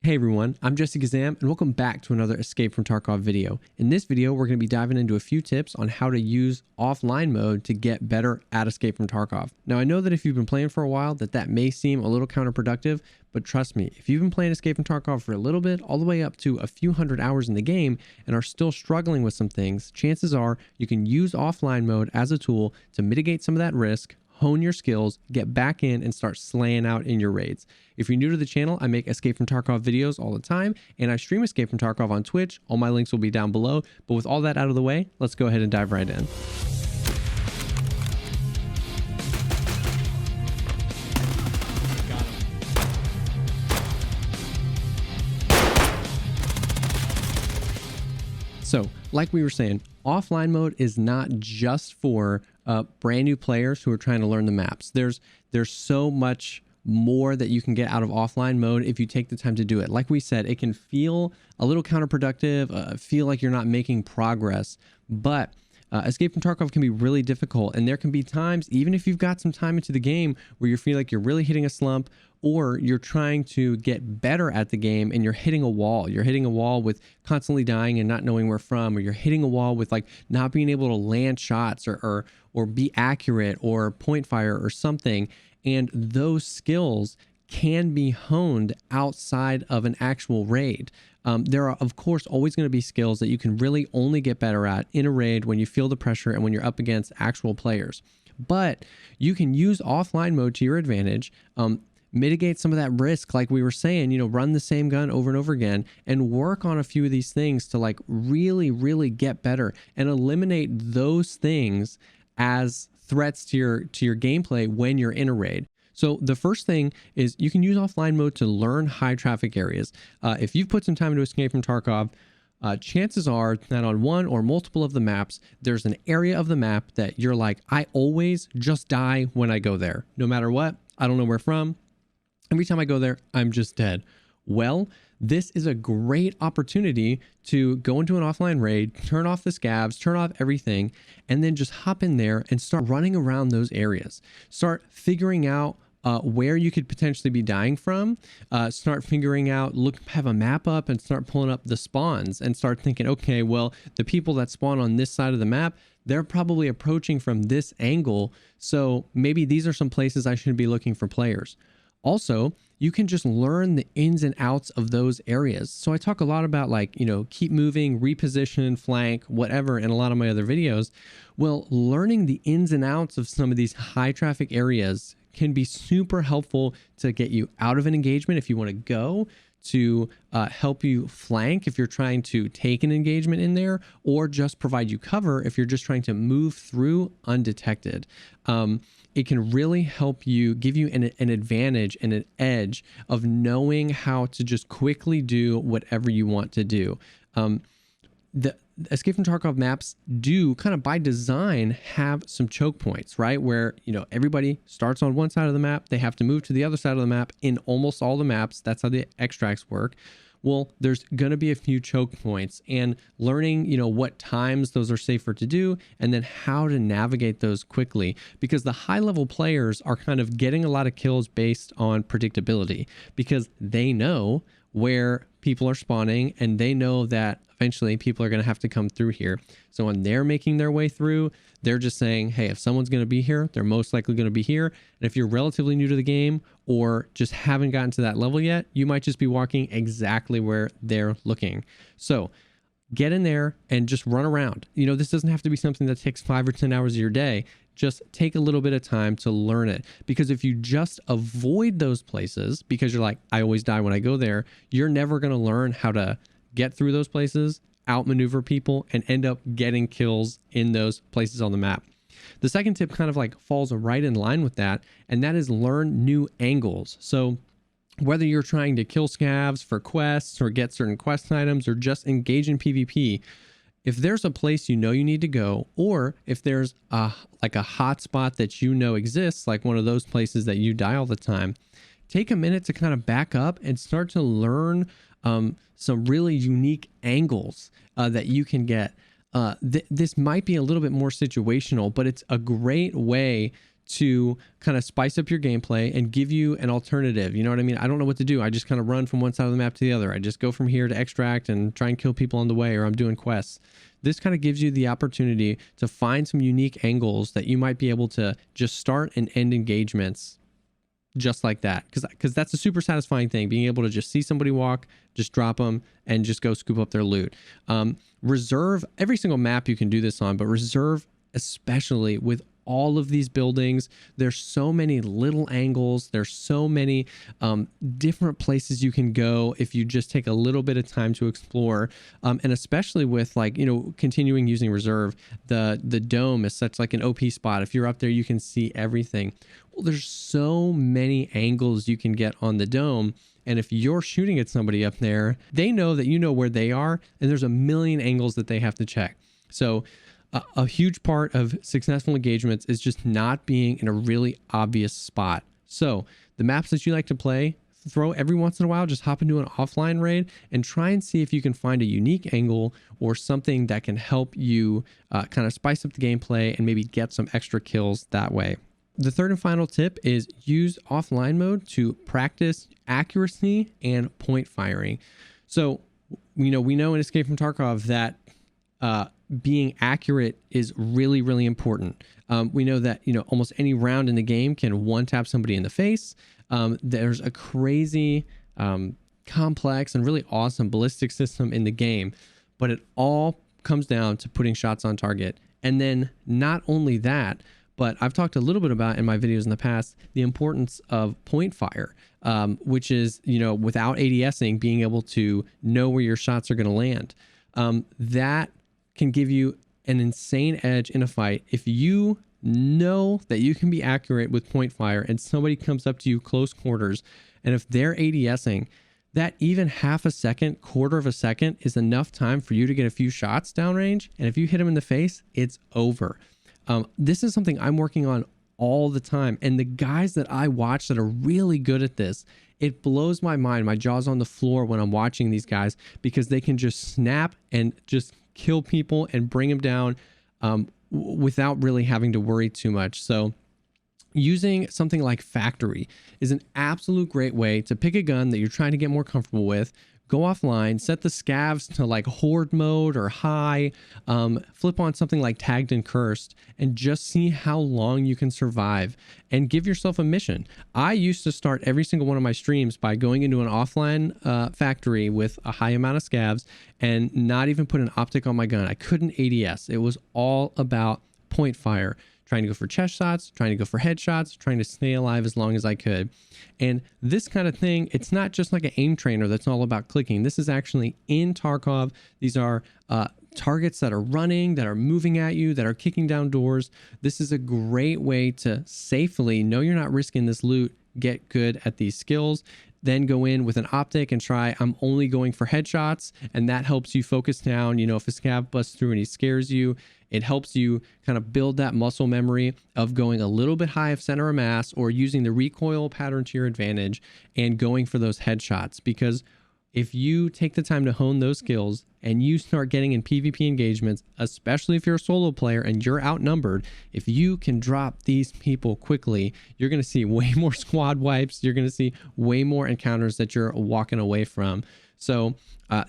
Hey everyone, I'm Jessekazam and welcome back to another Escape from Tarkov video. In this video, we're going to be diving into a few tips on how to use offline mode to get better at Escape from Tarkov. Now, I know that if you've been playing for a while, that may seem a little counterproductive, but trust me, if you've been playing Escape from Tarkov for a little bit, all the way up to a few hundred hours in the game and are still struggling with some things, chances are you can use offline mode as a tool to mitigate some of that risk, hone your skills, get back in, and start slaying out in your raids. If you're new to the channel, I make Escape from Tarkov videos all the time, and I stream Escape from Tarkov on Twitch. All my links will be down below. But with all that out of the way, let's go ahead and dive right in. So, like we were saying, offline mode is not just for brand new players who are trying to learn the maps. There's so much more that you can get out of offline mode if you take the time to do it. Like we said, it can feel a little counterproductive, feel like you're not making progress, but Escape from Tarkov can be really difficult, and there can be times, even if you've got some time into the game, where you feel like you're really hitting a slump, or you're trying to get better at the game and you're hitting a wall. You're hitting a wall with constantly dying and not knowing where from, or you're hitting a wall with like not being able to land shots or be accurate or point fire or something. And those skills can be honed outside of an actual raid. There are, of course, always going to be skills that you can really only get better at in a raid when you feel the pressure and when you're up against actual players. But you can use offline mode to your advantage, mitigate some of that risk, like we were saying, run the same gun over and over again and work on a few of these things to like really get better and eliminate those things as threats to your gameplay when you're in a raid. So the first thing is you can use offline mode to learn high traffic areas. If you've put some time into Escape from Tarkov, chances are that on one or multiple of the maps, there's an area of the map that you're like, I always just die when I go there. No matter what, I don't know where from. Every time I go there, I'm just dead. Well, this is a great opportunity to go into an offline raid, turn off the scavs, turn off everything, and then just hop in there and start running around those areas. Start figuring out where you could potentially be dying from. Start figuring out, have a map up and start pulling up the spawns and start thinking, okay, well, the people that spawn on this side of the map, they're probably approaching from this angle. So maybe these are some places I should be looking for players. Also, you can just learn the ins and outs of those areas. So I talk a lot about like, keep moving, reposition, flank, whatever, in a lot of my other videos. Well, learning the ins and outs of some of these high traffic areas can be super helpful to get you out of an engagement if you want to go, to help you flank if you're trying to take an engagement in there, or just provide you cover if you're just trying to move through undetected. It can really help you, give you an advantage and an edge of knowing how to just quickly do whatever you want to do. The Escape from Tarkov maps do kind of by design have some choke points, right? Where, everybody starts on one side of the map, they have to move to the other side of the map in almost all the maps. That's how the extracts work. Well, there's going to be a few choke points, and learning, what times those are safer to do, and then how to navigate those quickly, because the high level players are kind of getting a lot of kills based on predictability, because they know where people are spawning and they know that eventually people are going to have to come through here. So when they're making their way through, they're just saying, hey, if someone's going to be here, they're most likely going to be here. And if you're relatively new to the game or just haven't gotten to that level yet, you might just be walking exactly where they're looking. So get in there and just run around. This doesn't have to be something that takes 5 or 10 hours of your day. Just take a little bit of time to learn it, because if you just avoid those places because you're like, I always die when I go there, you're never going to learn how to get through those places, outmaneuver people, and end up getting kills in those places on the map. The second tip kind of like falls right in line with that, and that is learn new angles. So whether you're trying to kill scavs for quests or get certain quest items or just engage in PvP, if there's a place you need to go, or if there's like a hot spot that exists, like one of those places that you die all the time, take a minute to kind of back up and start to learn some really unique angles that you can get. This might be a little bit more situational, but it's a great way to kind of spice up your gameplay and give you an alternative. You know what I mean? I don't know what to do. I just kind of run from one side of the map to the other. I just go from here to extract and try and kill people on the way, or I'm doing quests. This kind of gives you the opportunity to find some unique angles that you might be able to just start and end engagements just like that, because that's a super satisfying thing, being able to just see somebody walk, just drop them and just go scoop up their loot. Reserve, every single map you can do this on, but reserve especially with all of these buildings. There's so many little angles, there's so many different places you can go if you just take a little bit of time to explore. And especially with, like, you know, continuing using reserve, the dome is such like an OP spot. If you're up there, you can see everything. Well, there's so many angles you can get on the dome, and if you're shooting at somebody up there, they know that you know where they are, and there's a million angles that they have to check. So a huge part of successful engagements is just not being in a really obvious spot. So the maps that you like to play, throw every once in a while, just hop into an offline raid and try and see if you can find a unique angle or something that can help you kind of spice up the gameplay and maybe get some extra kills that way. The third and final tip is use offline mode to practice accuracy and point firing. So, you know, we know in Escape from Tarkov that being accurate is really, really important. We know that, you know, almost any round in the game can one-tap somebody in the face. There's a crazy, complex and really awesome ballistic system in the game, but it all comes down to putting shots on target. And then not only that, but I've talked a little bit about in my videos in the past, the importance of point fire, which is, you know, without ADSing, being able to know where your shots are going to land. That can give you an insane edge in a fight. If you know that you can be accurate with point fire and somebody comes up to you close quarters, and if they're ADSing, that even half a second, quarter of a second is enough time for you to get a few shots downrange. And if you hit them in the face, it's over. This is something I'm working on all the time. And the guys that I watch that are really good at this, it blows my mind. My jaw's on the floor when I'm watching these guys, because they can just snap and just kill people and bring them down without really having to worry too much. So using something like Factory is an absolute great way to pick a gun that you're trying to get more comfortable with, go offline, set the scavs to like horde mode or high, flip on something like tagged and cursed, and just see how long you can survive and give yourself a mission. I used to start every single one of my streams by going into an offline factory with a high amount of scavs and not even put an optic on my gun. I couldn't ADS. It was all about point fire, trying to go for chest shots, trying to go for headshots, trying to stay alive as long as I could. And this kind of thing, it's not just like an aim trainer that's all about clicking. This is actually in Tarkov. These are targets that are running, that are moving at you, that are kicking down doors. This is a great way to safely know you're not risking this loot, get good at these skills, then go in with an optic and try, I'm only going for headshots, and that helps you focus down. You know, if a scav busts through and he scares you, it helps you kind of build that muscle memory of going a little bit high of center of mass, or using the recoil pattern to your advantage and going for those headshots. Because if you take the time to hone those skills and you start getting in PvP engagements, especially if you're a solo player and you're outnumbered, if you can drop these people quickly, you're going to see way more squad wipes. You're going to see way more encounters that you're walking away from. So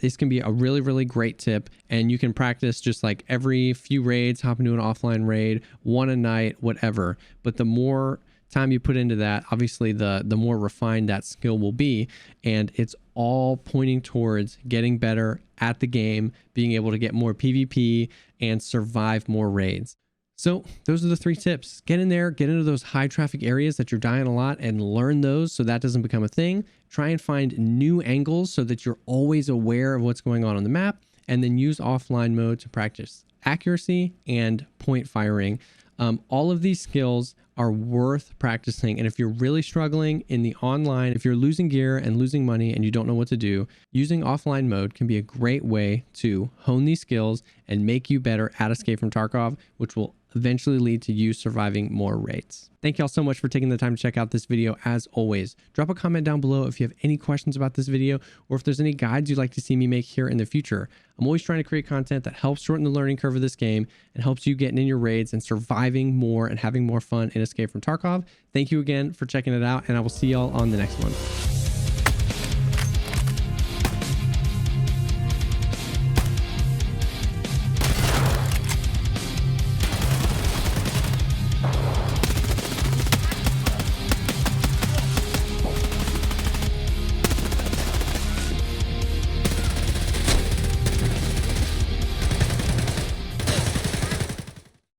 this can be a really, really great tip, and you can practice just like every few raids, hop into an offline raid, one a night, whatever. But the more time you put into that, obviously the more refined that skill will be, and it's all pointing towards getting better at the game, being able to get more PvP and survive more raids. So those are the 3 tips. Get in there, get into those high traffic areas that you're dying a lot and learn those so that doesn't become a thing. Try and find new angles so that you're always aware of what's going on the map, and then use offline mode to practice accuracy and point firing. All of these skills are worth practicing. And if you're really struggling in the online, if you're losing gear and losing money and you don't know what to do, using offline mode can be a great way to hone these skills and make you better at Escape from Tarkov, which will eventually lead to you surviving more raids. Thank y'all so much for taking the time to check out this video. As always, drop a comment down below if you have any questions about this video or if there's any guides you'd like to see me make here in the future. I'm always trying to create content that helps shorten the learning curve of this game and helps you getting in your raids and surviving more and having more fun in Escape from Tarkov. Thank you again for checking it out, and I will see y'all on the next one.